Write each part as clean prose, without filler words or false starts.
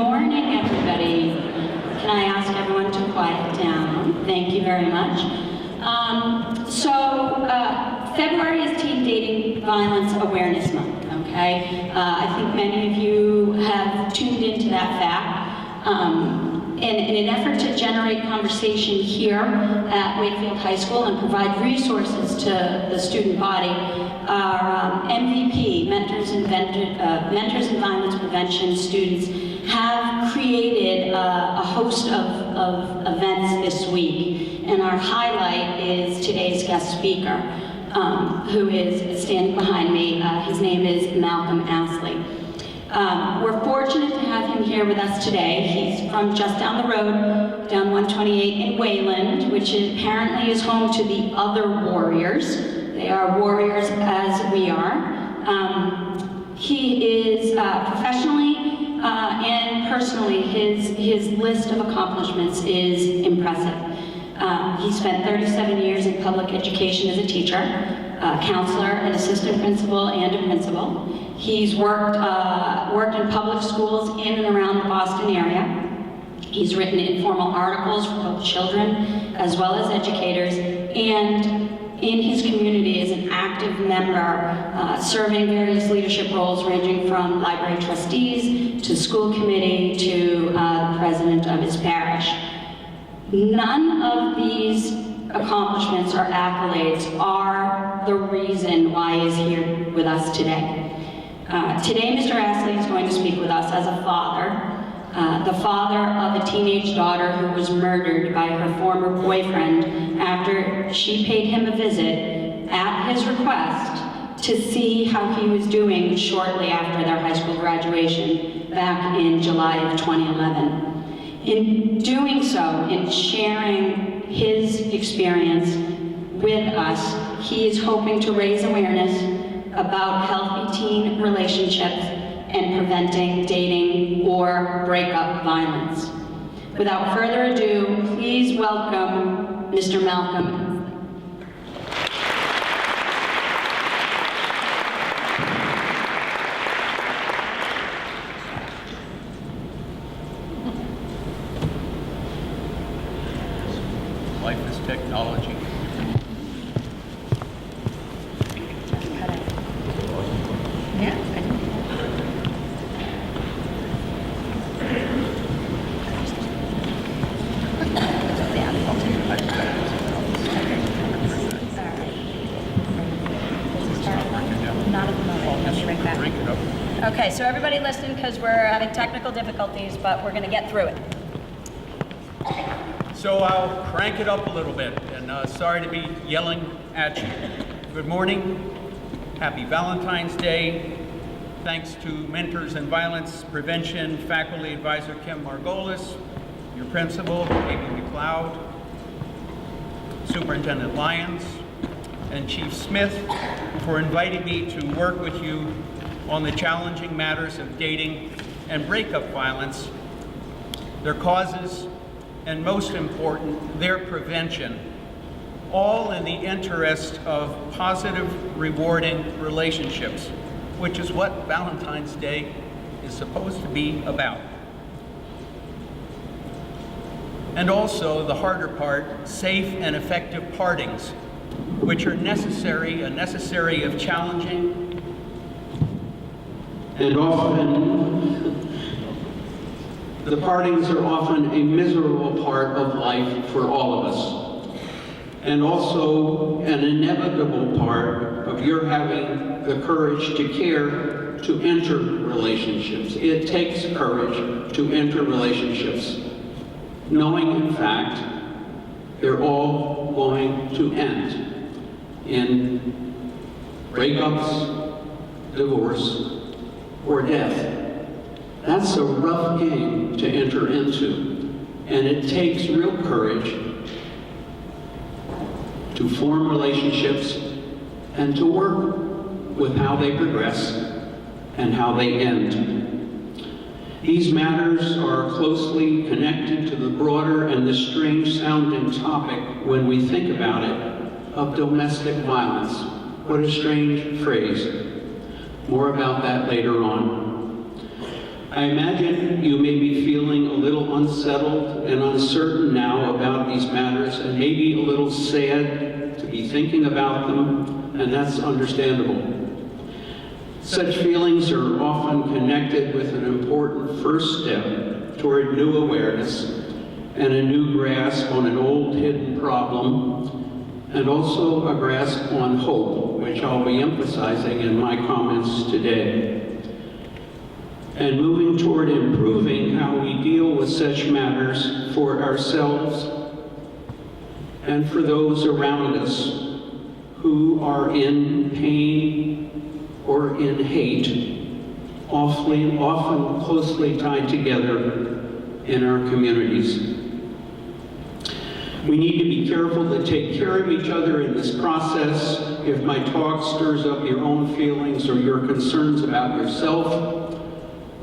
morning, everybody. Can I ask everyone to quiet down? Thank you very much. February is Teen Dating Violence Awareness Month, okay? I think many of you have tuned into that fact. In an effort to generate conversation here at Wakefield High School and provide resources to the student body, our MVP, Mentors in Violence Prevention students, have created a host of events this week. And our highlight is today's guest speaker, who is standing behind me. His name is Malcolm Astley. We're fortunate to have him here with us today. He's from just down the road, down 128 in Wayland, which apparently is home to the other Warriors. They are Warriors as we are. He is professionally and personally, his list of accomplishments is impressive. He spent 37 years in public education as a teacher, counselor, an assistant principal, and a principal. He's worked in public schools in and around the Boston area. He's written informal articles for both children as well as educators, and in his community is an active member, serving various leadership roles ranging from library trustees to school committee to president of his parish. None of these accomplishments or accolades are the reason why he's here with us today. Today, Mr. Astley is going to speak with us as a father, the father of a teenage daughter who was murdered by her former boyfriend after she paid him a visit at his request to see how he was doing shortly after their high school graduation back in July of 2011. In doing so, in sharing his experience with us, he is hoping to raise awareness about healthy teen relationships and preventing dating or breakup violence. Without further ado, please welcome Mr. Malcolm. Life is technology. Okay, so everybody listen, because we're having technical difficulties, but we're going to get through it. So I'll crank it up a little bit, and sorry to be yelling at you. Good morning. Happy Valentine's Day. Thanks to Mentors in Violence Prevention Faculty Advisor Kim Margolis, your principal, Amy McLeod, Superintendent Lyons, and Chief Smith for inviting me to work with you on the challenging matters of dating and breakup violence, their causes, and most important, their prevention, all in the interest of positive, rewarding relationships, which is what Valentine's Day is supposed to be about. And also, the harder part, safe and effective partings, which are necessary of challenging. And often, the partings are often a miserable part of life for all of us. And also an inevitable part of your having the courage to care to enter relationships. It takes courage to enter relationships, knowing in fact they're all going to end in breakups, divorce, or death. That's a rough game to enter into, and it takes real courage to form relationships and to work with how they progress and how they end. These matters are closely connected to the broader and the strange sounding topic, when we think about it, of domestic violence. What a strange phrase. More about that later on. I imagine you may be feeling a little unsettled and uncertain now about these matters, and maybe a little sad to be thinking about them, and that's understandable. Such feelings are often connected with an important first step toward new awareness and a new grasp on an old hidden problem, and also a grasp on hope, which I'll be emphasizing in my comments today. And moving toward improving how we deal with such matters for ourselves and for those around us who are in pain or in hate, often closely tied together in our communities. We need to be careful to take care of each other in this process. If my talk stirs up your own feelings or your concerns about yourself,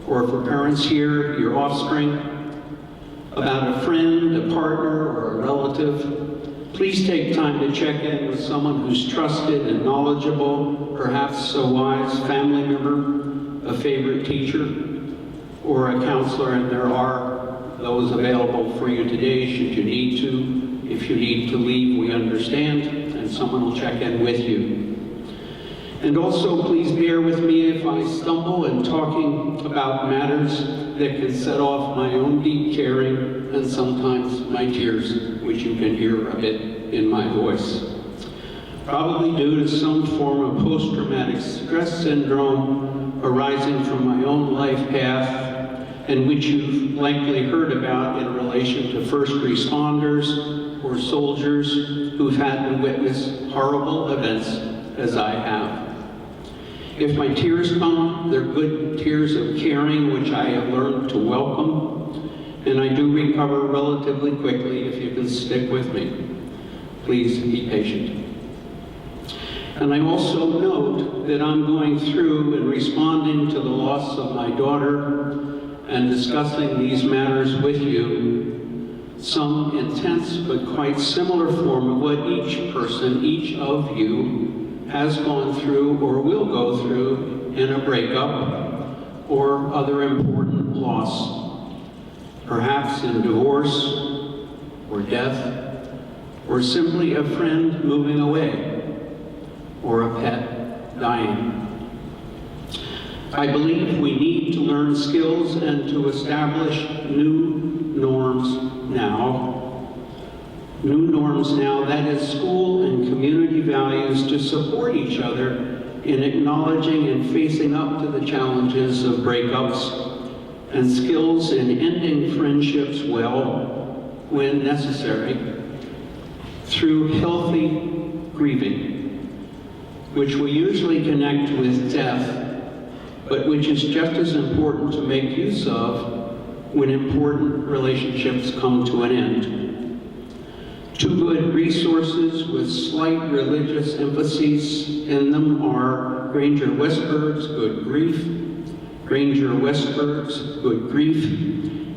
or for parents here, your offspring, about a friend, a partner, or a relative, please take time to check in with someone who's trusted and knowledgeable, perhaps a wise family member, a favorite teacher, or a counselor, and there are those available for you today should you need to. If you need to leave, we understand, and someone will check in with you. And also, please bear with me if I stumble in talking about matters that can set off my own deep caring and sometimes my tears, which you can hear a bit in my voice. Probably due to some form of post-traumatic stress syndrome arising from my own life path, and which you've likely heard about in relation to first responders or soldiers who've had to witness horrible events as I have. If my tears come, they're good tears of caring, which I have learned to welcome, and I do recover relatively quickly if you can stick with me. Please be patient. And I also note that I'm going through and responding to the loss of my daughter and discussing these matters with you, some intense but quite similar form of what each person, each of you, has gone through or will go through in a breakup or other important loss, perhaps in divorce or death, or simply a friend moving away, or a pet dying. I believe we need to learn skills and to establish new norms now, that is, school and community values to support each other in acknowledging and facing up to the challenges of breakups, and skills in ending friendships well, when necessary, through healthy grieving, which we usually connect with death, but which is just as important to make use of when important relationships come to an end. Two good resources with slight religious emphases in them are Granger Westberg's Good Grief,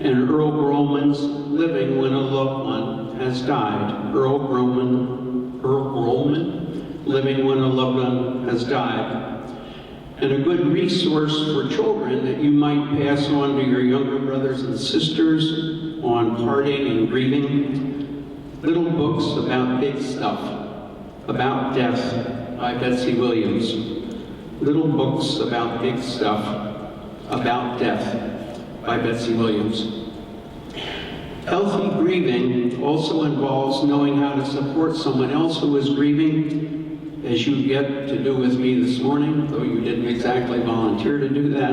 and Earl Grollman's Living When a Loved One Has Died. Earl Grollman, Living When a Loved One Has Died. And a good resource for children that you might pass on to your younger brothers and sisters on parting and grieving. Little Books About Big Stuff, About Death by Betsy Williams. Little Books About Big Stuff, About Death by Betsy Williams. Healthy grieving also involves knowing how to support someone else who is grieving, as you get to do with me this morning, though you didn't exactly volunteer to do that,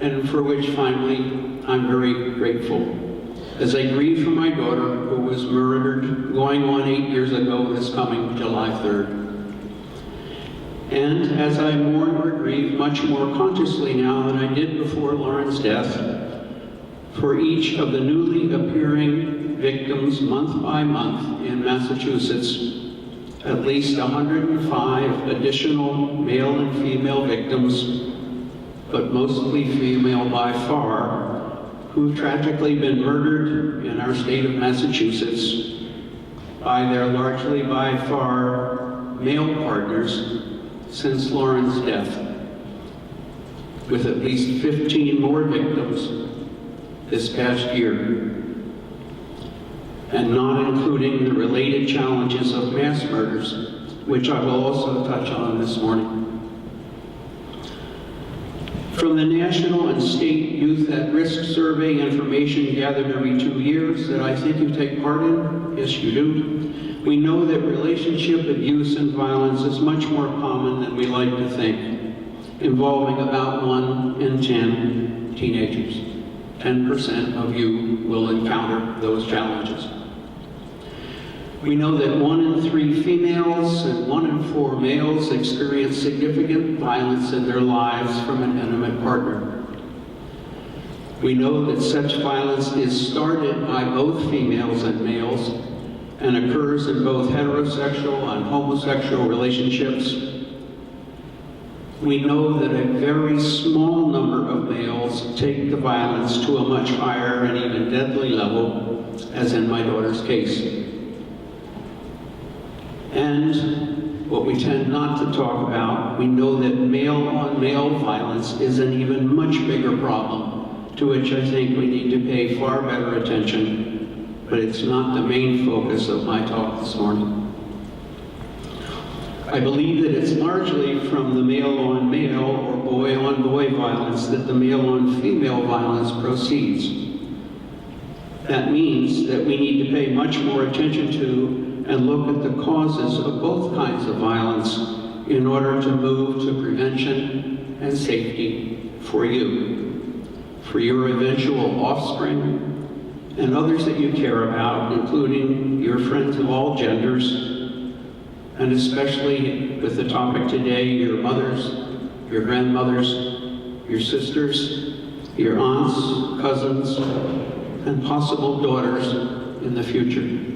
and for which, finally, I'm very grateful. As I grieve for my daughter, who was murdered going on 8 years ago this coming July 3rd. And as I mourn or grieve much more consciously now than I did before Lauren's death, for each of the newly appearing victims month by month in Massachusetts, at least 105 additional male and female victims, but mostly female by far, who've tragically been murdered in our state of Massachusetts by their largely by far male partners since Lauren's death. with at least 15 more victims this past year, and not including the related challenges of mass murders, which I will also touch on this morning. From the national and state Youth at Risk survey information gathered every 2 years that I think you take part in, yes you do, we know that relationship abuse and violence is much more common than we like to think, involving about 1 in 10 teenagers. 10% of you will encounter those challenges. We know that 1 in 3 females and 1 in 4 males experience significant violence in their lives from an intimate partner. We know that such violence is started by both females and males and occurs in both heterosexual and homosexual relationships. We know that a very small number of males take the violence to a much higher and even deadly level, as in my daughter's case. And what we tend not to talk about, we know that male-on-male violence is an even much bigger problem, to which I think we need to pay far better attention, but it's not the main focus of my talk this morning. I believe that it's largely from the male-on-male or boy-on-boy violence that the male-on-female violence proceeds. That means that we need to pay much more attention to and look at the causes of both kinds of violence in order to move to prevention and safety for you, for your eventual offspring, and others that you care about, including your friends of all genders, and especially with the topic today, your mothers, your grandmothers, your sisters, your aunts, cousins, and possible daughters in the future.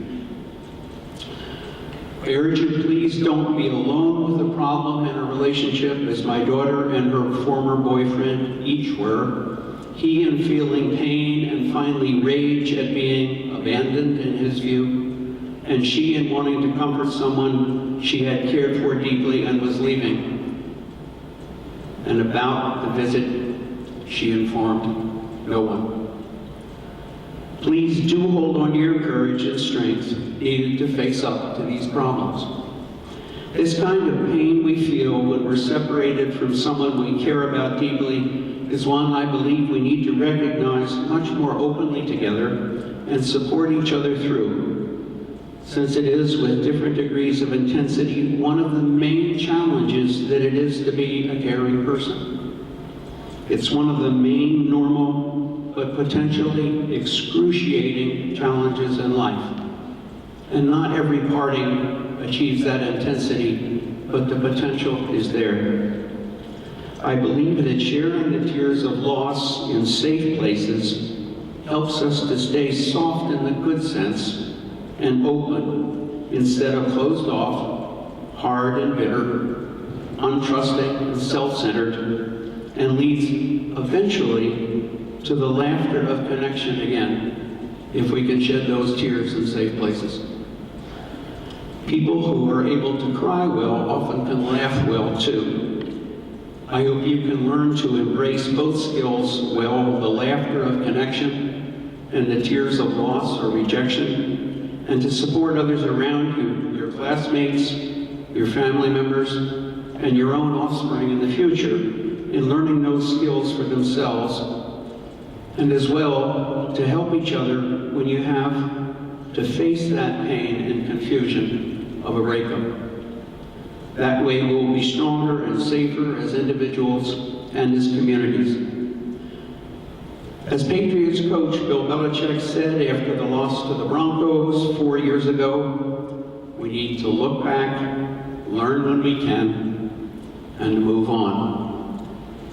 I urge you, please don't be alone with the problem in a relationship, as my daughter and her former boyfriend each were. He in feeling pain and finally rage at being abandoned in his view, and she in wanting to comfort someone she had cared for deeply and was leaving. And about the visit, she informed no one. Please do hold on to your courage and strength needed to face up to these problems. This kind of pain we feel when we're separated from someone we care about deeply is one I believe we need to recognize much more openly together and support each other through, since it is, with different degrees of intensity, one of the main challenges that it is to be a caring person. It's one of the main normal but potentially excruciating challenges in life. And not every parting achieves that intensity, but the potential is there. I believe that sharing the tears of loss in safe places helps us to stay soft in the good sense and open instead of closed off, hard and bitter, untrusting and self-centered, and leads eventually to the laughter of connection again, if we can shed those tears in safe places. People who are able to cry well often can laugh well too. I hope you can learn to embrace both skills well, the laughter of connection and the tears of loss or rejection, and to support others around you, your classmates, your family members, and your own offspring in the future in learning those skills for themselves, and as well to help each other when you have to face that pain and confusion of a breakup. That way we'll be stronger and safer as individuals and as communities. As Patriots coach Bill Belichick said after the loss to the Broncos 4 years ago, we need to look back, learn when we can, and move on.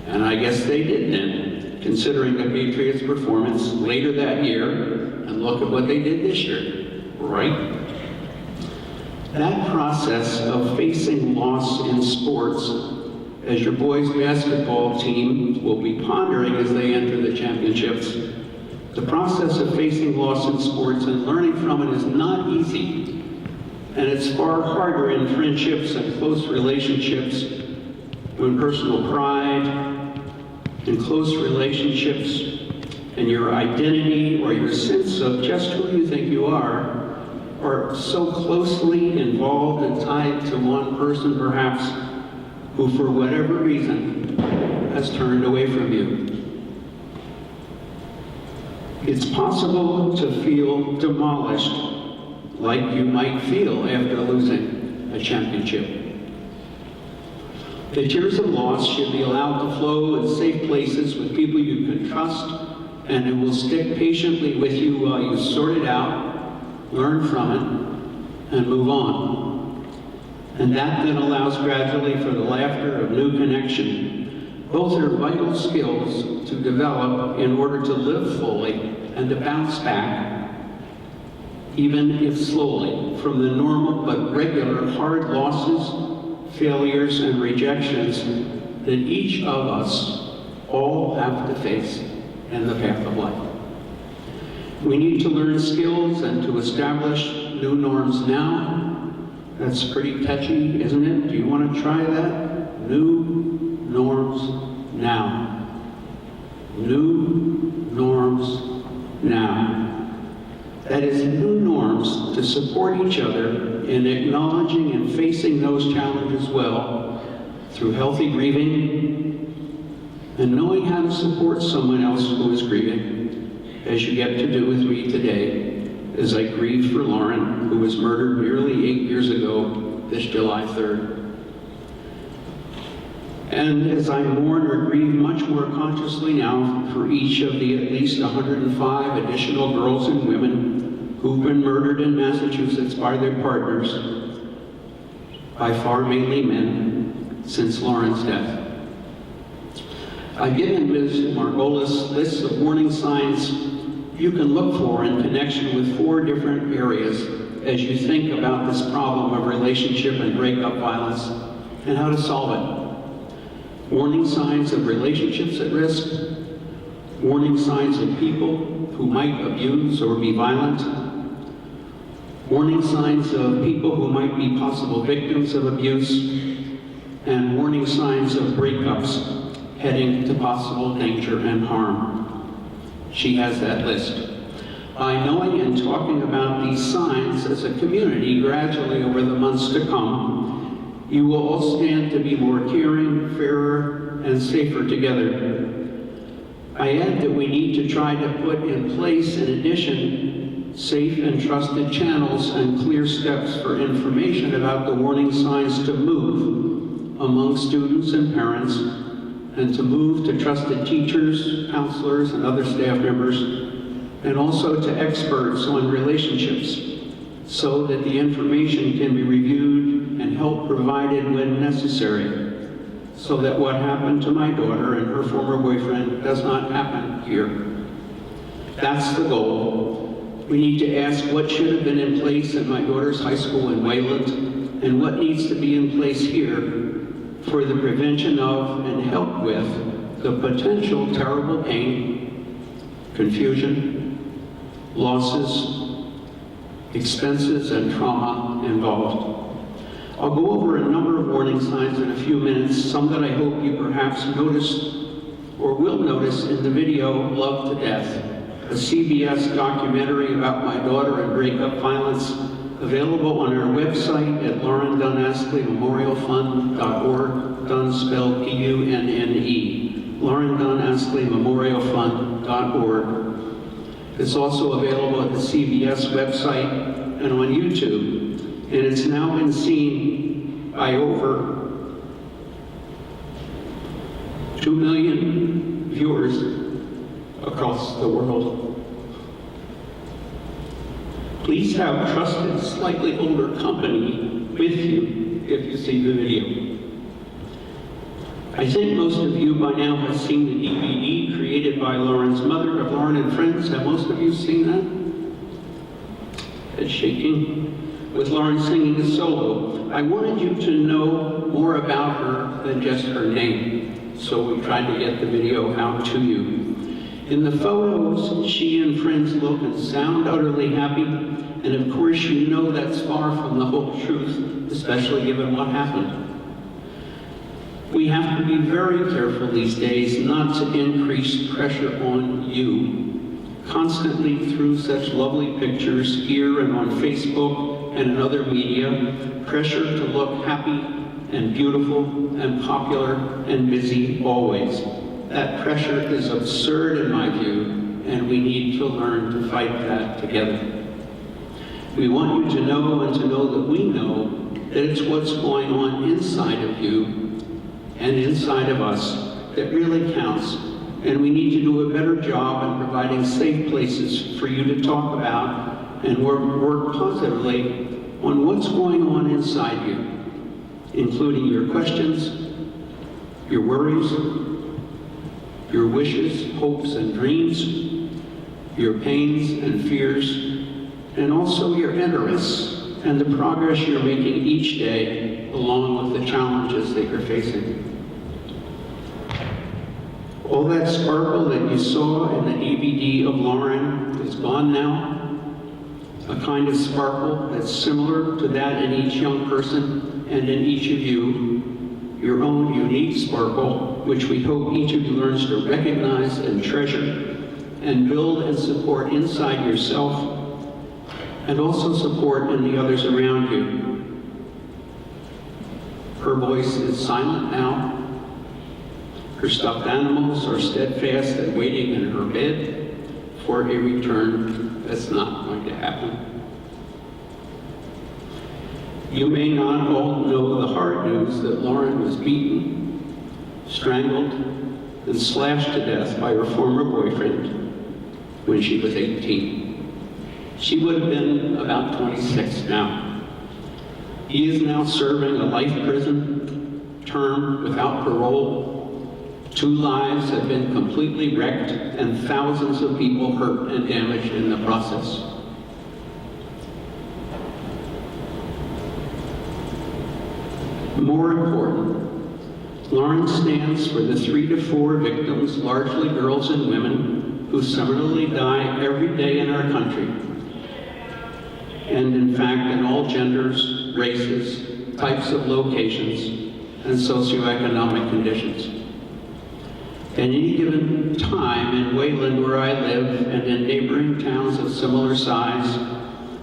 And I guess they did then, considering the Patriots' performance later that year, and look at what they did this year, right? That process of facing loss in sports, as your boys' basketball team will be pondering as they enter the championships, the process of facing loss in sports and learning from it is not easy. And it's far harder in friendships and close relationships when personal pride, and close relationships, and your identity or your sense of just who you think you are so closely involved and tied to one person perhaps who for whatever reason has turned away from you. It's possible to feel demolished like you might feel after losing a championship. The tears of loss should be allowed to flow in safe places with people you can trust and who will stick patiently with you while you sort it out, learn from it, and move on. And that then allows gradually for the laughter of new connection. Both are vital skills to develop in order to live fully and to bounce back, even if slowly, from the normal but regular hard losses, failures, and rejections that each of us all have to face in the path of life. We need to learn skills and to establish new norms now. That's pretty catchy, isn't it? Do you want to try that? New norms now. New norms now. That is, new norms to support each other in acknowledging and facing those challenges well through healthy grieving and knowing how to support someone else who is grieving, as you get to do with me today, as I grieve for Lauren, who was murdered nearly 8 years ago this July 3rd. And as I mourn or grieve much more consciously now for each of the at least 105 additional girls and women who've been murdered in Massachusetts by their partners, by far mainly men, since Lauren's death. I've given Ms. Margolis lists of warning signs you can look for in connection with 4 different areas as you think about this problem of relationship and breakup violence and how to solve it. Warning signs of relationships at risk, warning signs of people who might abuse or be violent, warning signs of people who might be possible victims of abuse, and warning signs of breakups heading to possible danger and harm. She has that list. By knowing and talking about these signs as a community gradually over the months to come, you will all stand to be more caring, fairer, and safer together. I add that we need to try to put in place, in addition, safe and trusted channels and clear steps for information about the warning signs to move among students and parents, and to move to trusted teachers, counselors, and other staff members, and also to experts on relationships, so that the information can be reviewed and help provided when necessary, so that what happened to my daughter and her former boyfriend does not happen here. That's the goal. We need to ask what should have been in place at my daughter's high school in Wayland, and what needs to be in place here for the prevention of and help with the potential terrible pain, confusion, losses, expenses, and trauma involved. I'll go over a number of warning signs in a few minutes, some that I hope you perhaps noticed or will notice in the video Love to Death, a CBS documentary about my daughter and breakup violence, available on our website at LaurenDunn-Astley-MemorialFund.org, Dunn spelled P-U-N-N-E, LaurenDunn-Astley-MemorialFund.org. It's also available at the CBS website and on YouTube, and it's now been seen by over 2 million viewers across the world. Please have trusted, slightly older company with you if you see the video. I think most of you by now have seen the DVD created by Lauren's mother of Lauren and Friends. Have most of you seen that? Head shaking. With Lauren singing a solo. I wanted you to know more about her than just her name, so we tried to get the video out to you. In the photos, she and Friends look and sound utterly happy, and of course you know that's far from the whole truth, especially given what happened. We have to be very careful these days not to increase pressure on you constantly through such lovely pictures here and on Facebook and in other media, pressure to look happy and beautiful and popular and busy always. That pressure is absurd in my view, and we need to learn to fight that together. We want you to know and to know that we know that it's what's going on inside of you and inside of us that really counts. And we need to do a better job in providing safe places for you to talk about and work positively on what's going on inside you, including your questions, your worries, your wishes, hopes, and dreams, your pains and fears, and also your interests and the progress you're making each day along with the challenges that you're facing. All that sparkle that you saw in the DVD of Lauren is gone now. A kind of sparkle that's similar to that in each young person and in each of you, your own unique sparkle, which we hope each of you learns to recognize and treasure and build and support inside yourself and also support in the others around you. Her voice is silent now. Her stuffed animals are steadfast and waiting in her bed for a return that's not going to happen. You may not all know the hard news that Lauren was beaten, strangled, and slashed to death by her former boyfriend when she was 18. She would have been about 26 now. He is now serving a life prison term without parole. 2 lives have been completely wrecked and thousands of people hurt and damaged in the process. More important, Lauren stands for the 3 to 4 victims, largely girls and women, who similarly die every day in our country. And in fact, in all genders, races, types of locations, and socioeconomic conditions. At any given time in Wayland, where I live, and in neighboring towns of similar size,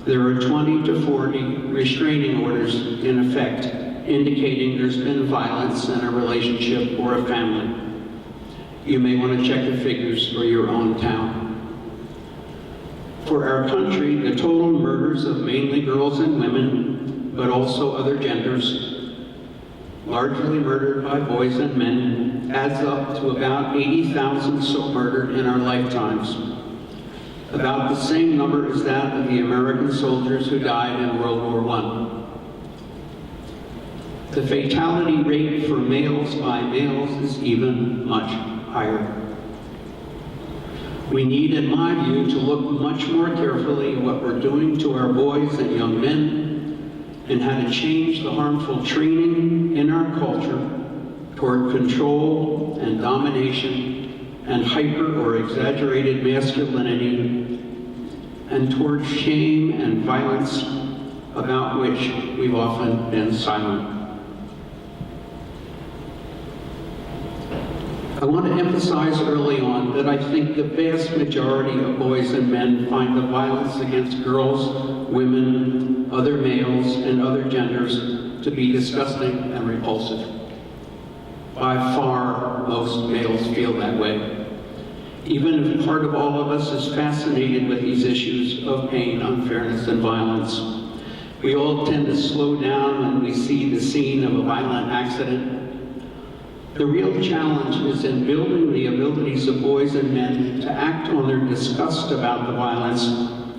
there are 20 to 40 restraining orders in effect, indicating there's been violence in a relationship or a family. You may want to check the figures for your own town. For our country, the total murders of mainly girls and women, but also other genders, largely murdered by boys and men, adds up to about 80,000 so murdered in our lifetimes. About the same number as that of the American soldiers who died in World War I. The fatality rate for males by males is even much higher. We need, in my view, to look much more carefully at what we're doing to our boys and young men and how to change the harmful training in our culture toward control and domination and hyper or exaggerated masculinity and toward shame and violence about which we've often been silent. I want to emphasize early on that I think the vast majority of boys and men find the violence against girls, women, other males, and other genders to be disgusting and repulsive. By far, most males feel that way. Even if part of all of us is fascinated with these issues of pain, unfairness, and violence. We all tend to slow down when we see the scene of a violent accident. The real challenge is in building the abilities of boys and men to act on their disgust about the violence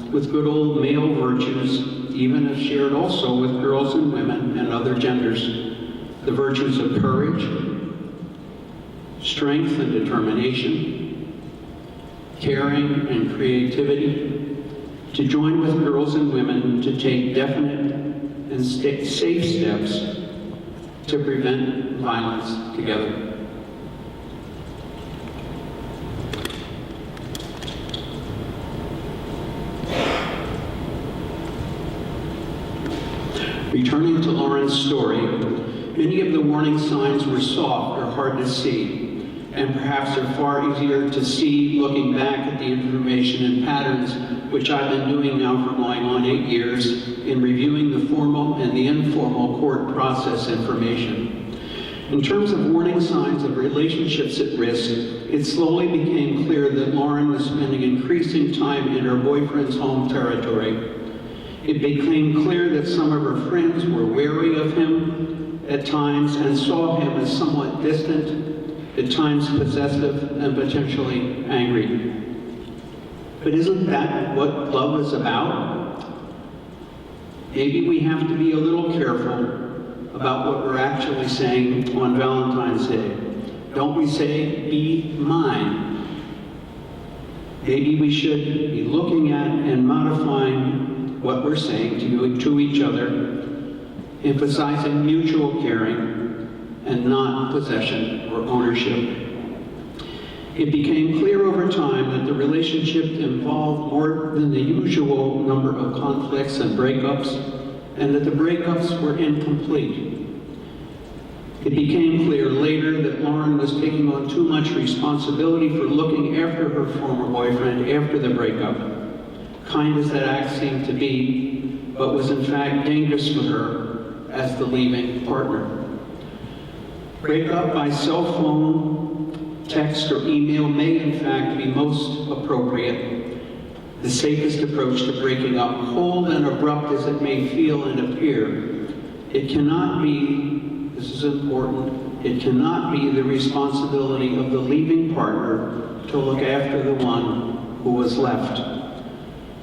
with good old male virtues, even if shared also with girls and women and other genders. The virtues of courage, strength and determination, caring and creativity, to join with girls and women to take definite and safe steps to prevent violence together. Returning to Lauren's story, Many of the warning signs were soft or hard to see, and perhaps are far easier to see looking back at the information and patterns, which I've been doing now for going on 8 years in reviewing the formal and the informal court process information. In terms of warning signs of relationships at risk, it slowly became clear that Lauren was spending increasing time in her boyfriend's home territory. It became clear that some of her friends were wary of him at times and saw him as somewhat distant, at times possessive, and potentially angry. But isn't that what love is about? Maybe we have to be a little careful about what we're actually saying on Valentine's Day. Don't we say, be mine? Maybe we should be looking at and modifying what we're saying to each other, emphasizing mutual caring and not possession or ownership. It became clear over time that the relationship involved more than the usual number of conflicts and breakups, and that the breakups were incomplete. It became clear later that Lauren was taking on too much responsibility for looking after her former boyfriend after the breakup. Kind as that act seemed to be, but was in fact dangerous for her as the leaving partner. Breakup by cell phone, text, or email may in fact be most appropriate. The safest approach to breaking up, cold and abrupt as it may feel and appear. It cannot be, this is important, it cannot be the responsibility of the leaving partner to look after the one who was left.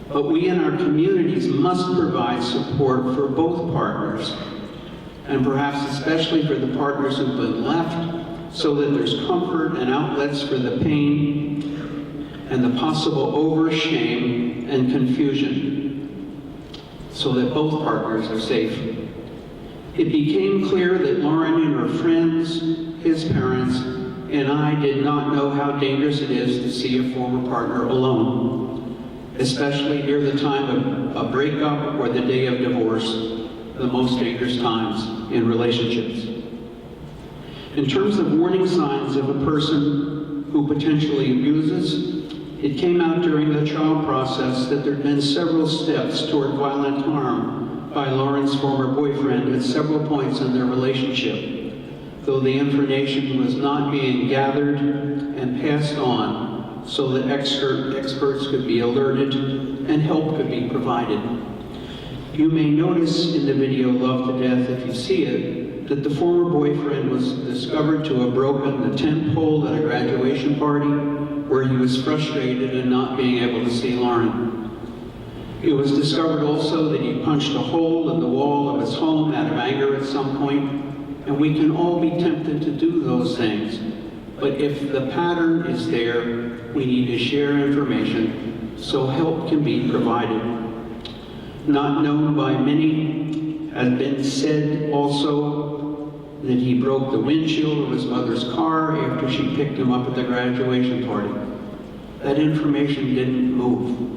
But we in our communities must provide support for both partners, and perhaps especially for the partners who've been left, so that there's comfort and outlets for the pain and the possible over-shame and confusion, so that both partners are safe. It became clear that Lauren and her friends, his parents, and I did not know how dangerous it is to see a former partner alone, especially near the time of a breakup or the day of divorce, the most dangerous times in relationships. In terms of warning signs of a person who potentially abuses, it came out during the trial process that there had been several steps toward violent harm by Lauren's former boyfriend at several points in their relationship, though the information was not being gathered and passed on so that experts could be alerted and help could be provided. You may notice in the video Love to Death, if you see it, that the former boyfriend was discovered to have broken the tent pole at a graduation party where he was frustrated in not being able to see Lauren. It was discovered also that he punched a hole in the wall of his home out of anger at some point, and we can all be tempted to do those things. But if the pattern is there, we need to share information so help can be provided. Not known by many, has been said also that he broke the windshield of his mother's car after she picked him up at the graduation party. That information didn't move.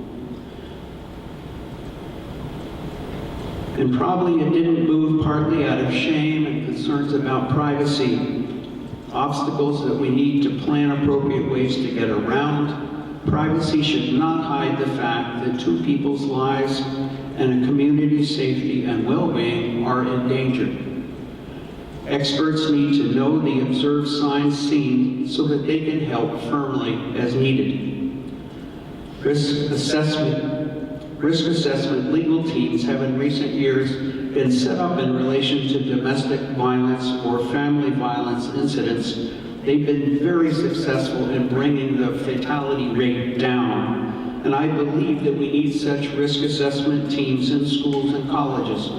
And probably it didn't move partly out of shame and concerns about privacy, obstacles that we need to plan appropriate ways to get around. Privacy should not hide the fact that two people's lives and a community's safety and well-being are in danger. Experts need to know the observed signs seen so that they can help firmly as needed. Risk assessment legal teams have in recent years been set up in relation to domestic violence or family violence incidents. They've been very successful in bringing the fatality rate down. And I believe that we need such risk assessment teams in schools and colleges.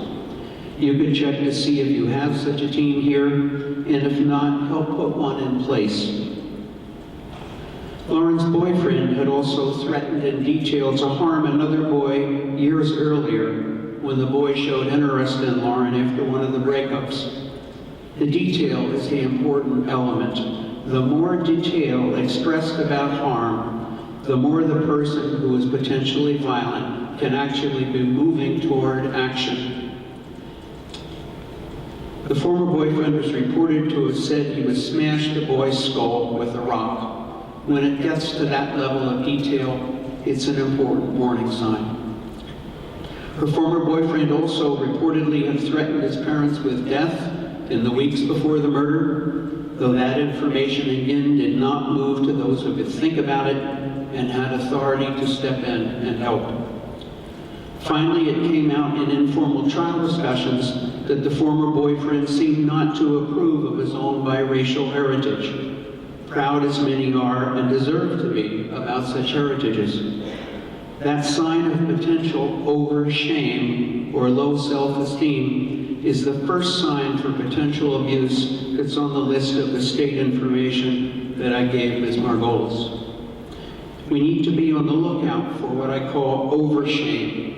You can check to see if you have such a team here, and if not, help put one in place. Lauren's boyfriend had also threatened in detail to harm another boy years earlier when the boy showed interest in Lauren after one of the breakups. The detail is the important element. The more detail expressed about harm, the more the person who is potentially violent can actually be moving toward action. The The former boyfriend was reported to have said he would smash the boy's skull with a rock. When it gets to that level of detail, it's an important warning sign. Her former boyfriend also reportedly had threatened his parents with death in the weeks before the murder, though that information again did not move to those who could think about it and had authority to step in and help. Finally, it came out in informal trial discussions that the former boyfriend seemed not to approve of his own biracial heritage, proud as many are and deserve to be about such heritages. That sign of potential over-shame or low self-esteem is the first sign for potential abuse that's on the list of the state information that I gave Ms. Margolis. We need to be on the lookout for what I call over-shame,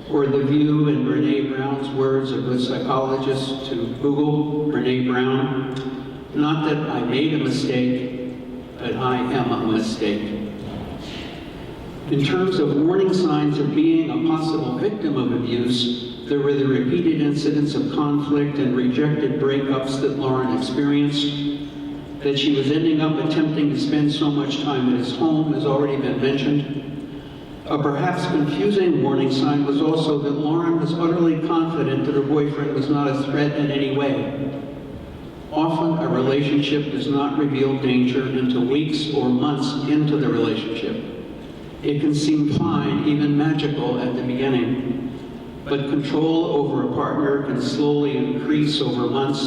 or the view in Brene Brown's words, a good psychologist, to Google Brene Brown, not that I made a mistake, but I am a mistake. In terms of warning signs of being a possible victim of abuse, there were the repeated incidents of conflict and rejected breakups that Lauren experienced. That she was ending up attempting to spend so much time at his home has already been mentioned. A perhaps confusing warning sign was also that Lauren was utterly confident that her boyfriend was not a threat in any way. Often, a relationship does not reveal danger until weeks or months into the relationship. It can seem fine, even magical at the beginning, but control over a partner can slowly increase over months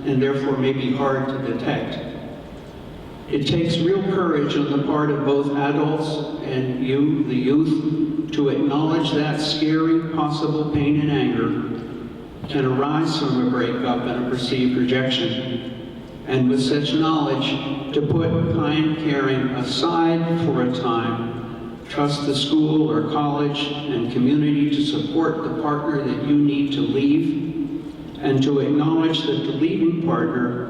and therefore may be hard to detect. It takes real courage on the part of both adults and you, the youth, to acknowledge that scary possible pain and anger can arise from a breakup and a perceived rejection. And with such knowledge, to put kind caring aside for a time, trust the school or college and community to support the partner that you need to leave, and to acknowledge that the leaving partner,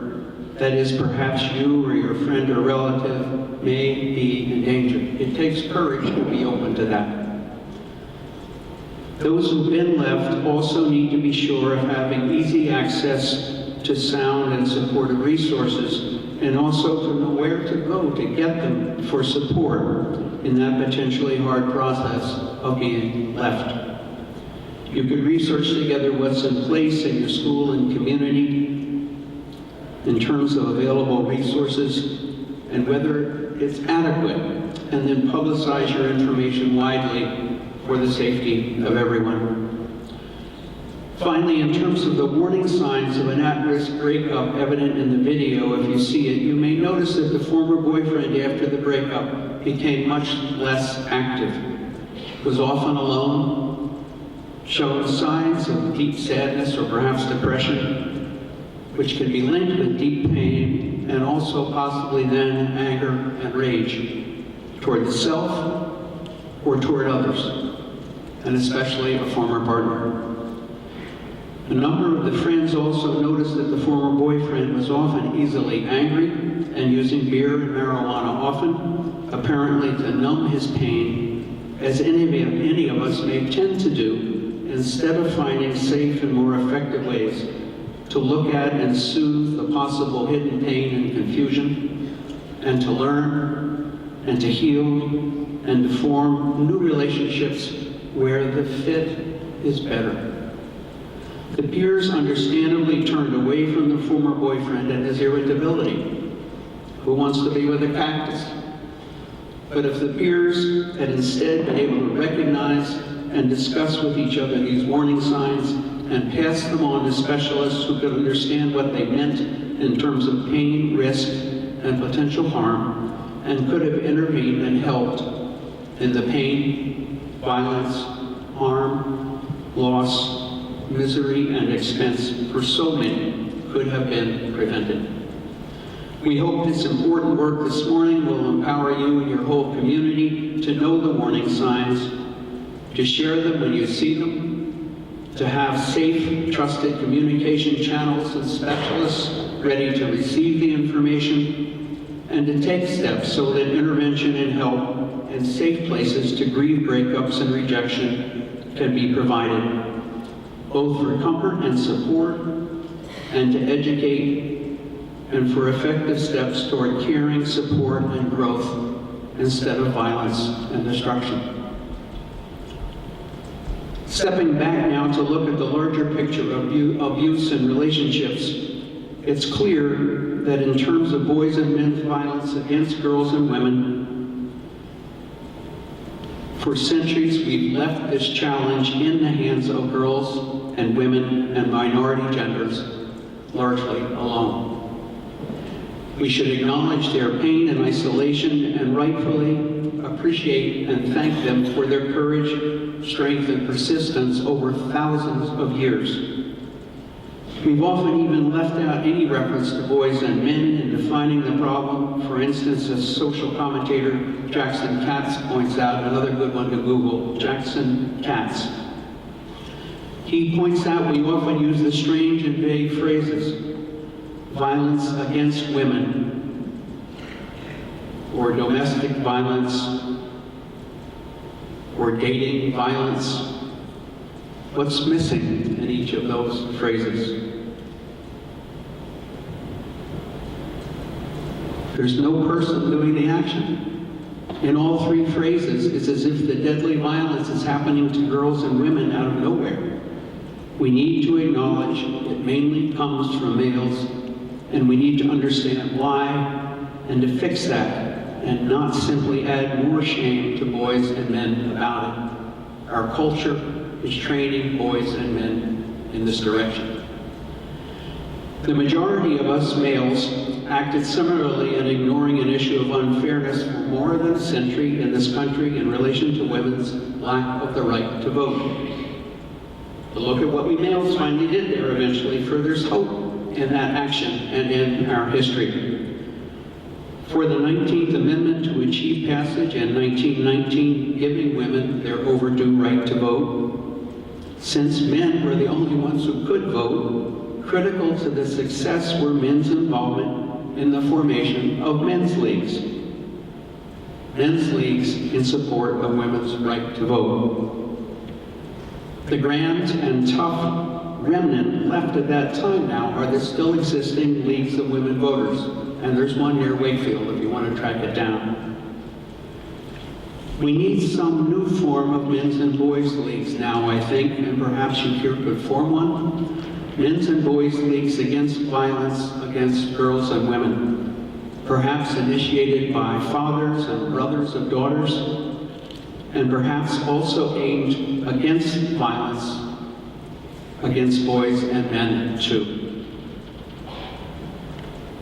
that is perhaps you or your friend or relative, may be in danger. It takes courage to be open to that. Those who've been left also need to be sure of having easy access to sound and supportive resources, and also to know where to go to get them for support in that potentially hard process of being left. You could research together what's in place in your school and community in terms of available resources and whether it's adequate, and then publicize your information widely for the safety of everyone. Finally, in terms of the warning signs of an at-risk breakup evident in the video, if you see it, you may notice that the former boyfriend after the breakup became much less active, was often alone, showed signs of deep sadness or perhaps depression, which can be linked with deep pain and also possibly then anger and rage toward the self or toward others, and especially a former partner. A number of the friends also noticed that the former boyfriend was often easily angry and using beer and marijuana often, apparently to numb his pain, as any of us may tend to do, instead of finding safe and more effective ways to look at and soothe the possible hidden pain and confusion, and to learn, and to heal, and to form new relationships where the fit is better. The peers understandably turned away from the former boyfriend and his irritability. Who wants to be with a cactus? But if the peers had instead been able to recognize and discuss with each other these warning signs and pass them on to specialists who could understand what they meant in terms of pain, risk, and potential harm, and could have intervened and helped in the pain, violence, harm, loss, misery, and expense for so many could have been prevented. We hope this important work this morning will empower you and your whole community to know the warning signs, to share them when you see them, to have safe, trusted communication channels and specialists ready to receive the information, and to take steps so that intervention and help and safe places to grieve breakups and rejection can be provided, both for comfort and support, and to educate, and for effective steps toward caring, support, and growth instead of violence and destruction. Stepping back now to look at the larger picture of abuse in relationships, it's clear that in terms of boys and men's violence against girls and women, for centuries we've left this challenge in the hands of girls and women and minority genders, largely alone. We should acknowledge their pain and isolation and rightfully appreciate and thank them for their courage, strength, and persistence over thousands of years. We've often even left out any reference to boys and men in defining the problem. For instance, as social commentator Jackson Katz points out, another good one to Google, Jackson Katz. He points out we often use the strange and vague phrases, violence against women, or domestic violence, or dating violence. What's missing in each of those phrases? There's no person doing the action. In all three phrases, it's as if the deadly violence is happening to girls and women out of nowhere. We need to acknowledge it mainly comes from males, and we need to understand why and to fix that, and not simply add more shame to boys and men about it. Our culture is training boys and men in this direction. The majority of us males acted similarly in ignoring an issue of unfairness for more than a century in this country in relation to women's lack of the right to vote. But look at what we males finally did there eventually, for there's hope in that action and in our history. For the 19th Amendment to achieve passage in 1919, giving women their overdue right to vote, since men were the only ones who could vote, critical to the success were men's involvement in the formation of men's leagues. Men's leagues in support of women's right to vote. The grand and tough remnant left at that time now are the still existing leagues of women voters. And there's one near Wakefield if you want to track it down. We need some new form of men's and boys leagues now, I think, and perhaps you here could form one. Men's and boys leagues against violence against girls and women, perhaps initiated by fathers and brothers of daughters, and perhaps also aimed against violence against boys and men too.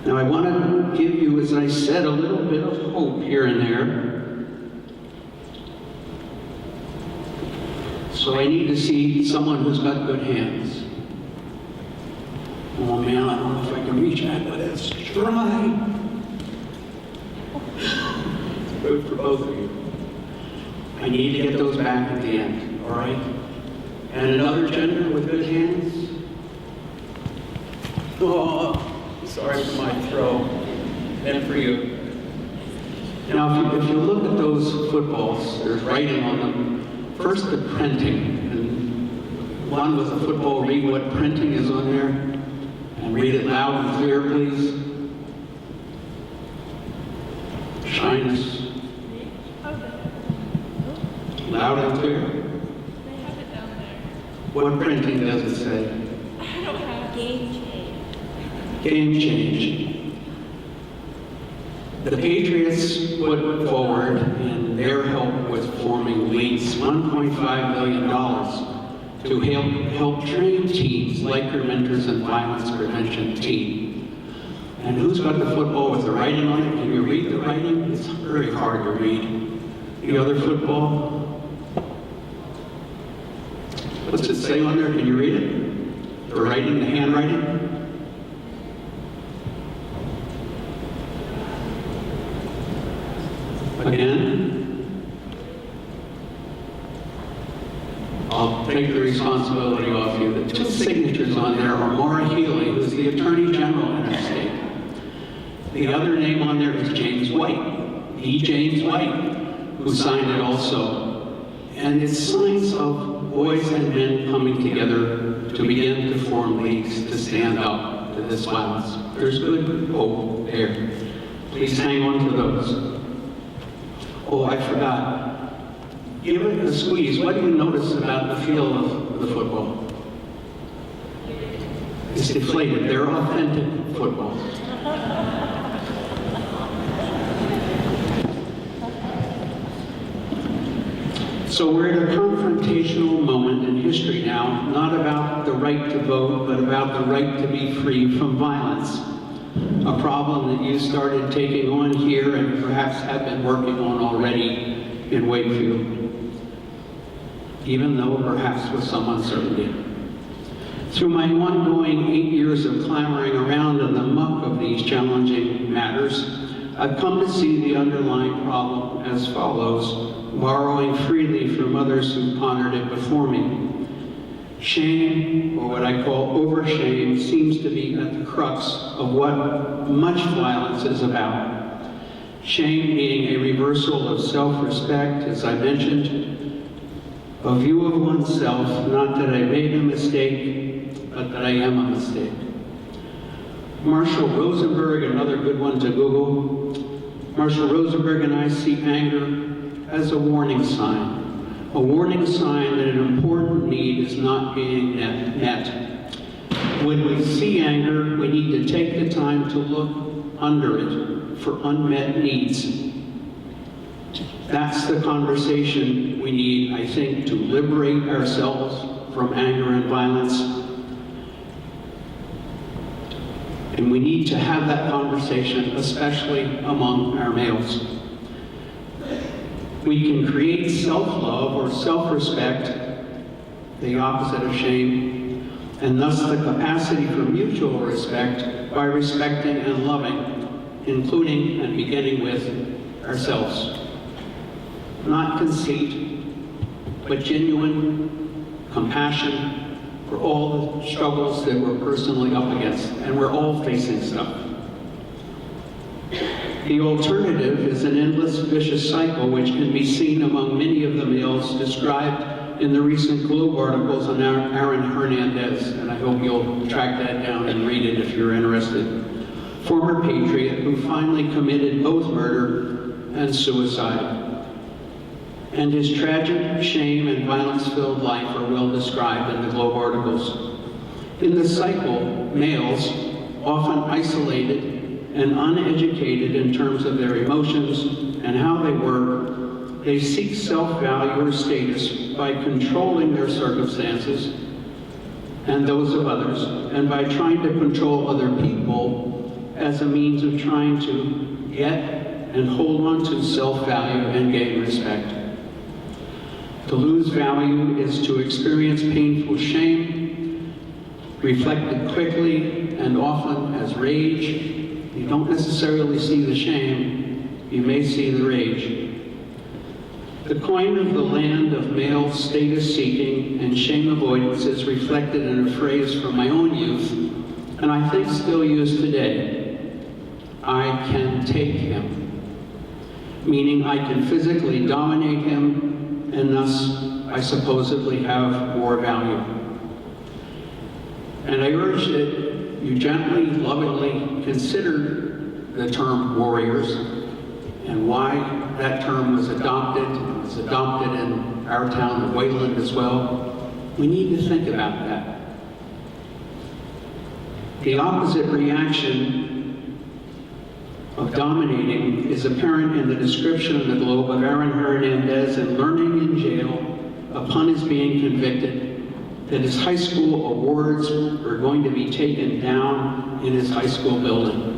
Now I want to give you, as I said, a little bit of hope here and there. So I need to see someone who's got good hands. Oh man, I don't know if I can reach that, but it's dry. Good for both of you. I need to get those back at the end, all right? And another gender with good hands? Oh, sorry for my throw, and for you. Now, if you look at those footballs, there's writing on them. First, the printing. And one with a football, read what printing is on there. And read it loud and clear, please. Shyness. Loud and clear. They have it down there. What printing does it say? I don't have game change. Game change. The Patriots put forward, in their help with forming leagues, $1.5 million to help train teams like your Mentors and Violence Prevention team. And who's got the football with the writing on it? Can you read the writing? It's very hard to read. The other football? What's it say on there? Can you read it? The writing, the handwriting? Again? I'll take the responsibility off you. The two signatures on there are Maura Healey, who's the Attorney General in our state. The other name on there is James White, E. James White, who signed it also. And it's signs of boys and men coming together to begin to form leagues to stand up to this violence. There's good hope there. Please hang on to those. Oh, I forgot. Give it a squeeze. What do you notice about the feel of the football? It's deflated. They're authentic footballs. So we're at a confrontational moment in history now, not about the right to vote, but about the right to be free from violence. A problem that you started taking on here and perhaps have been working on already in Wakefield, even though perhaps with some uncertainty. Through my ongoing 8 years of clamoring around in the muck of these challenging matters, I've come to see the underlying problem as follows, borrowing freely from others who pondered it before me. Shame, or what I call over-shame, seems to be at the crux of what much violence is about. Shame being a reversal of self-respect, as I mentioned, a view of oneself, not that I made a mistake, but that I am a mistake. Marshall Rosenberg, another good one to Google. Marshall Rosenberg and I see anger as a warning sign that an important need is not being met. When we see anger, we need to take the time to look under it for unmet needs. That's the conversation we need, I think, to liberate ourselves from anger and violence. And we need to have that conversation, especially among our males. We can create self-love or self-respect, the opposite of shame, and thus the capacity for mutual respect by respecting and loving, including and beginning with ourselves. Not conceit, but genuine compassion for all the struggles that we're personally up against, and we're all facing stuff. The alternative is an endless vicious cycle which can be seen among many of the males described in the recent Globe articles on Aaron Hernandez, and I hope you'll track that down and read it if you're interested. Former patriot who finally committed both murder and suicide. And his tragic, shame, and violence-filled life are well described in the Globe articles. In the cycle, males, often isolated and uneducated in terms of their emotions and how they work, they seek self-value or status by controlling their circumstances and those of others, and by trying to control other people as a means of trying to get and hold on to self-value and gain respect. To lose value is to experience painful shame, reflected quickly and often as rage. You don't necessarily see the shame, you may see the rage. The coin of the land of male status seeking and shame avoidance is reflected in a phrase from my own youth, and I think still used today. I can take him, meaning I can physically dominate him, and thus I supposedly have more value. And I urge that you gently, lovingly consider the term warriors and why that term was adopted. It was adopted in our town of Wayland as well. We need to think about that. The opposite reaction of dominating is apparent in the description in the Globe of Aaron Hernandez and learning in jail upon his being convicted that his high school awards are going to be taken down in his high school building.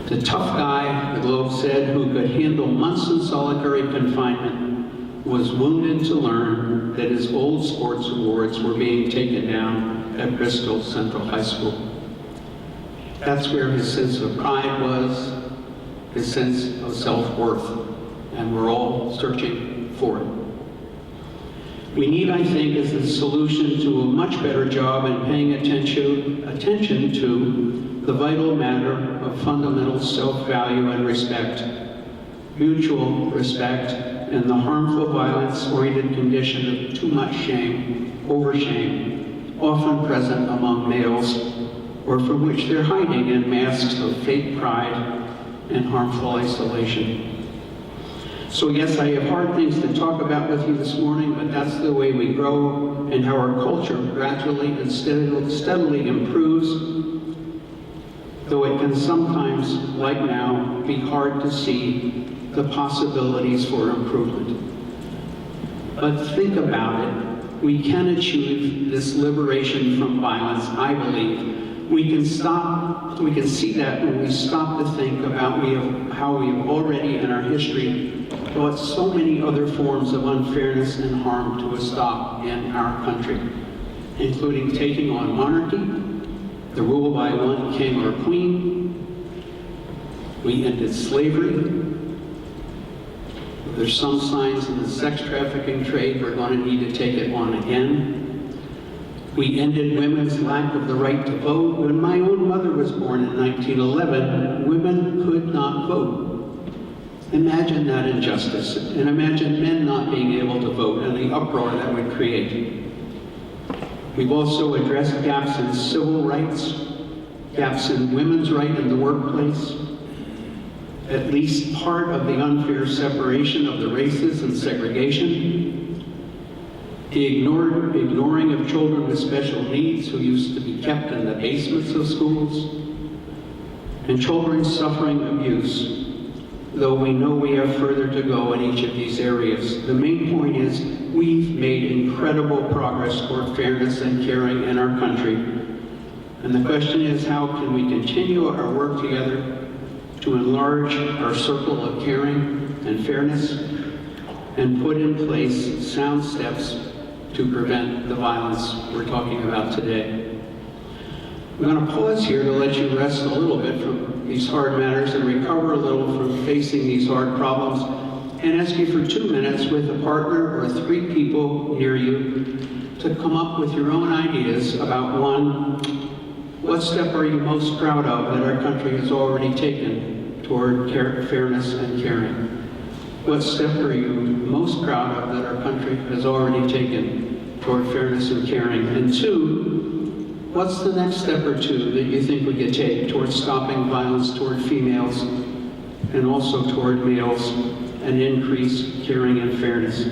The tough guy, the Globe said, who could handle months in solitary confinement, was wounded to learn that his old sports awards were being taken down at Bristol Central High School. That's where his sense of pride was, his sense of self-worth, and we're all searching for it. We need, I think, as a solution to a much better job in paying attention to the vital matter of fundamental self-value and respect, mutual respect, and the harmful violence-oriented condition of too much shame, over-shame, often present among males or from which they're hiding in masks of fake pride and harmful isolation. So yes, I have hard things to talk about with you this morning, but that's the way we grow and how our culture gradually and steadily improves, though it can sometimes, like now, be hard to see the possibilities for improvement. But think about it. We can achieve this liberation from violence, I believe. We can see that when we stop to think about how we have already in our history brought so many other forms of unfairness and harm to a stop in our country, including taking on monarchy, the rule by one king or queen. We ended slavery. There's some signs in the sex trafficking trade we're going to need to take it on again. We ended women's lack of the right to vote. When my own mother was born in 1911, women could not vote. Imagine that injustice, and imagine men not being able to vote and the uproar that would create. We've also addressed gaps in civil rights, gaps in women's right in the workplace, at least part of the unfair separation of the races and segregation, the ignoring of children with special needs who used to be kept in the basements of schools, and children suffering abuse, though we know we have further to go in each of these areas. The main point is we've made incredible progress toward fairness and caring in our country. And the question is, how can we continue our work together to enlarge our circle of caring and fairness and put in place sound steps to prevent the violence we're talking about today. I'm going to pause here to let you rest a little bit from these hard matters and recover a little from facing these hard problems, and ask you for 2 minutes with a partner or 3 people near you to come up with your own ideas about, one, what step are you most proud of that our country has already taken toward fairness and caring? What step are you most proud of that our country has already taken toward fairness and caring? And 2, what's the next step or 2 that you think we could take toward stopping violence toward females and also toward males and increase caring and fairness?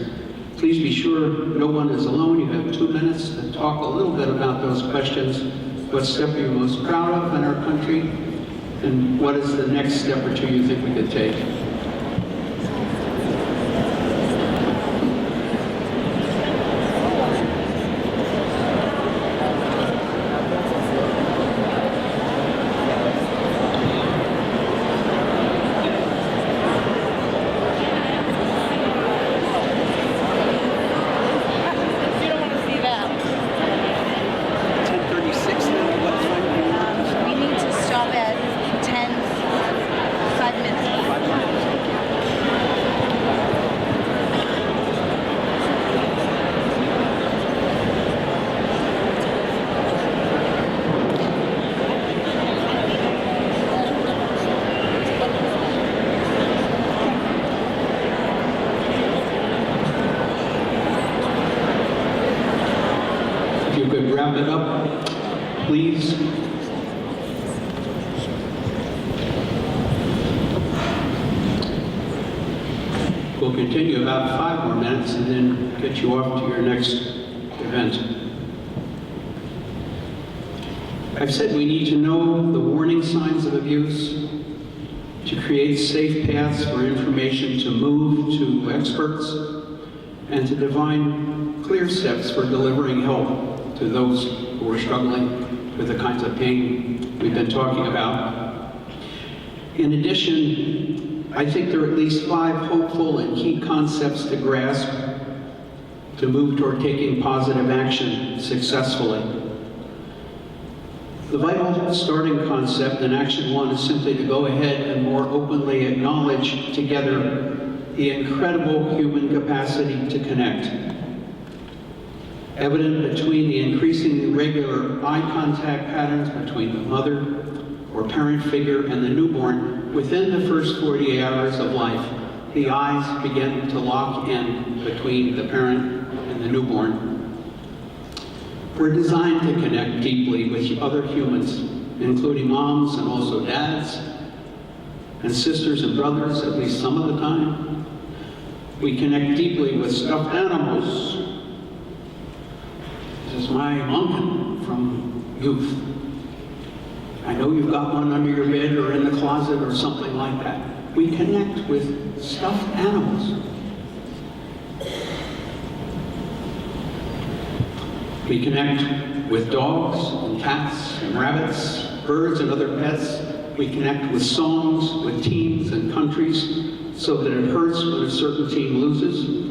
Please be sure no one is alone. You have 2 minutes to talk a little bit about those questions. What step are you most proud of in our country? And what is the next step or 2 you think we could take? We need to stop at 10, 5 minutes. If you could wrap it up, please. We'll continue about 5 more minutes and then get you off to your next event. I've said we need to know the warning signs of abuse, to create safe paths for information to move to experts, and to define clear steps for delivering help to those who are struggling with the kinds of pain we've been talking about. In addition, I think there are at least 5 hopeful and key concepts to grasp to move toward taking positive action successfully. The vital starting concept in Action 1 is simply to go ahead and more openly acknowledge together the incredible human capacity to connect. Evident between the increasingly regular eye contact patterns between the mother or parent figure and the newborn, within the first 48 hours of life, the eyes begin to lock in between the parent and the newborn. We're designed to connect deeply with other humans including moms and also dads, and sisters and brothers at least some of the time. We connect deeply with stuffed animals. This is my Lunkin from youth. I know you've got one under your bed or in the closet or something like that. We connect with stuffed animals. We connect with dogs and cats and rabbits, birds and other pets. We connect with songs, with teams and countries, so that it hurts when a certain team loses,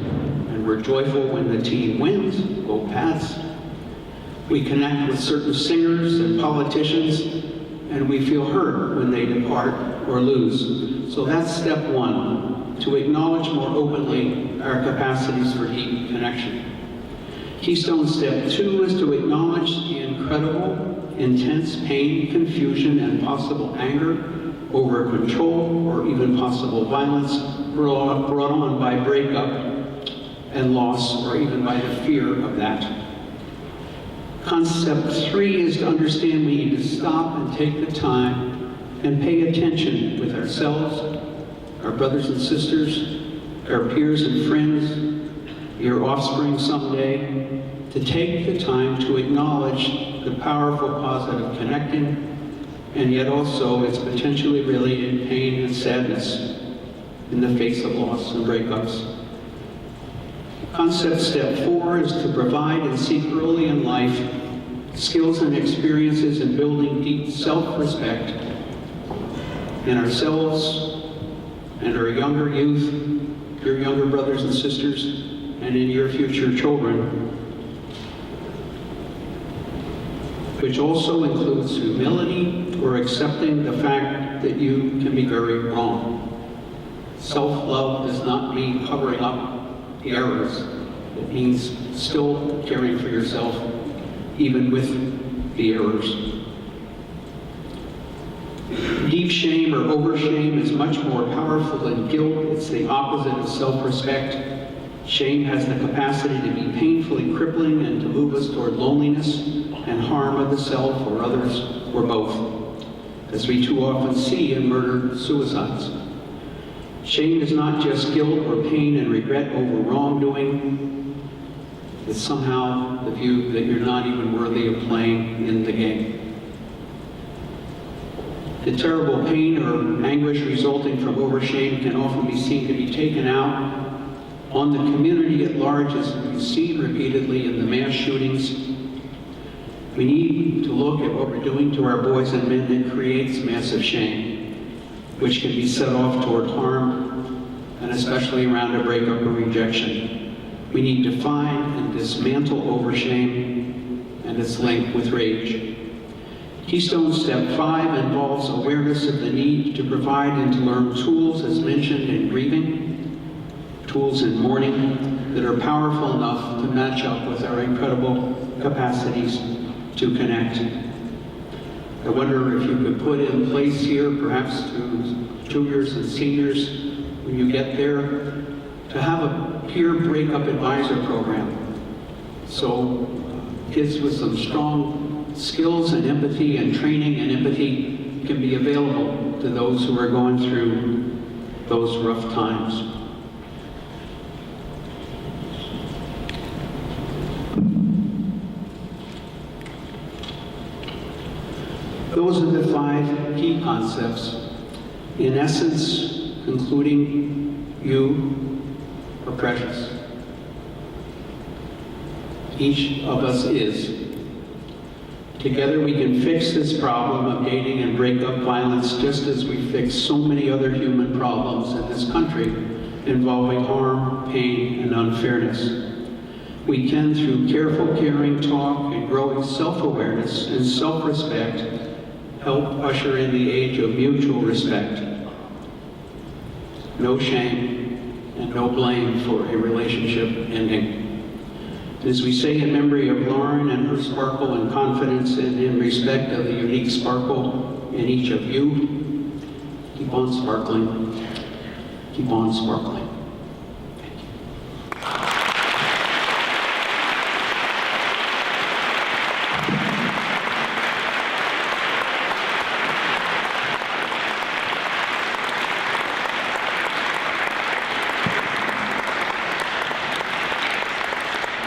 and we're joyful when the team wins. Go Pats. We connect with certain singers and politicians, and we feel hurt when they depart or lose. So that's step one, to acknowledge more openly our capacities for deep connection. Keystone step two is to acknowledge the incredible, intense pain, confusion, and possible anger over control or even possible violence brought on by breakup and loss, or even by the fear of that. Concept three is to understand we need to stop and take the time and pay attention with ourselves, our brothers and sisters, our peers and friends, your offspring someday, to take the time to acknowledge the powerful positive connecting, and yet also its potentially related pain and sadness in the face of loss and breakups. Concept step four is to provide and seek early in life skills and experiences in building deep self-respect in ourselves and our younger youth, your younger brothers and sisters, and in your future children, which also includes humility or accepting the fact that you can be very wrong. Self-love does not mean covering up the errors. It means still caring for yourself, even with the errors. Deep shame or over-shame is much more powerful than guilt. It's the opposite of self-respect. Shame has the capacity to be painfully crippling and to move us toward loneliness and harm of the self or others, or both, as we too often see in murder-suicides. Shame is not just guilt or pain and regret over wrongdoing. It's somehow the view that you're not even worthy of playing in the game. The terrible pain or anguish resulting from overshame can often be seen to be taken out on the community at large, as we've seen repeatedly in the mass shootings. We need to look at what we're doing to our boys and men that creates massive shame, which can be set off toward harm, and especially around a breakup or rejection. We need to find and dismantle overshame and its link with rage. Keystone Step 5 involves awareness of the need to provide and to learn tools, as mentioned in grieving, tools in mourning, that are powerful enough to match up with our incredible capacities to connect. I wonder if you could put in place here, perhaps to juniors and seniors, when you get there, to have a peer breakup advisor program. So kids with some strong skills and empathy and training and empathy can be available to those who are going through those rough times. Those are the 5 key concepts. In essence, concluding, you are precious. Each of us is. Together we can fix this problem of dating and breakup violence, just as we fix so many other human problems in this country involving harm, pain, and unfairness. We can, through careful, caring talk and growing self-awareness and self-respect, help usher in the age of mutual respect. No shame and no blame for a relationship ending. As we say in memory of Lauren and her sparkle and confidence, and in respect of the unique sparkle in each of you, keep on sparkling, keep on sparkling.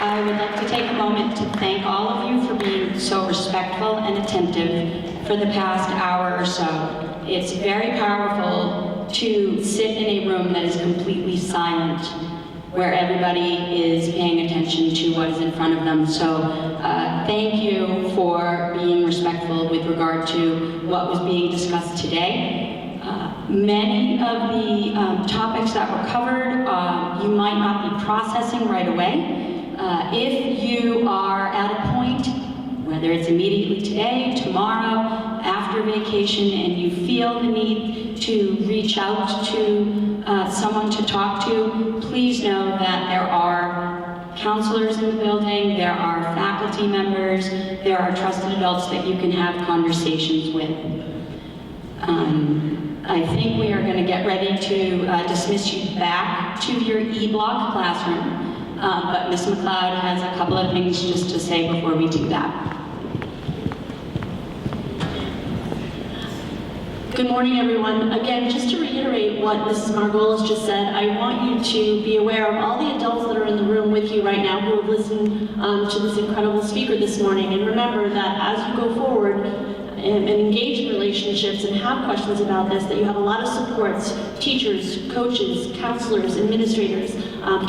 I would like to take a moment to thank all of you for being so respectful and attentive for the past hour or so. It's very powerful to sit in a room that is completely silent, where everybody is paying attention to what is in front of them. So thank you for being respectful with regard to what was being discussed today. Many of the topics that were covered, you might not be processing right away. If you are at a point, whether it's immediately today, tomorrow, after vacation, and you feel the need to reach out to someone to talk to, please know that there are counselors in the building, there are faculty members, there are trusted adults that you can have conversations with. I think we are going to get ready to dismiss you back to your E-Block classroom, but Ms. McLeod has a couple of things just to say before we do that. Good morning, everyone. Again, just to reiterate what Mrs. Margolis just said, I want you to be aware of all the adults that are in the room with you right now who have listened to this incredible speaker this morning. And remember that as you go forward and engage in relationships and have questions about this, that you have a lot of supports, teachers, coaches, counselors, administrators,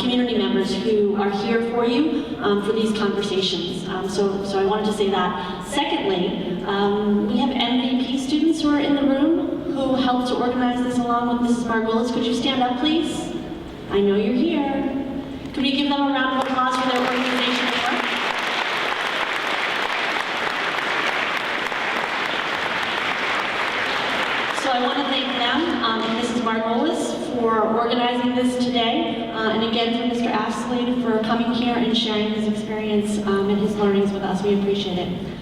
community members who are here for you for these conversations. So I wanted to say that. Secondly, we have MVP students who are in the room who helped to organize this along with Mrs. Margolis. Could you stand up, please? I know you're here. Could we give them a round of applause for their organization and work? So I want to thank them and Mrs. Margolis for organizing this today, and again for Mr. Astley for coming here and sharing his experience and his learnings with us. We appreciate it.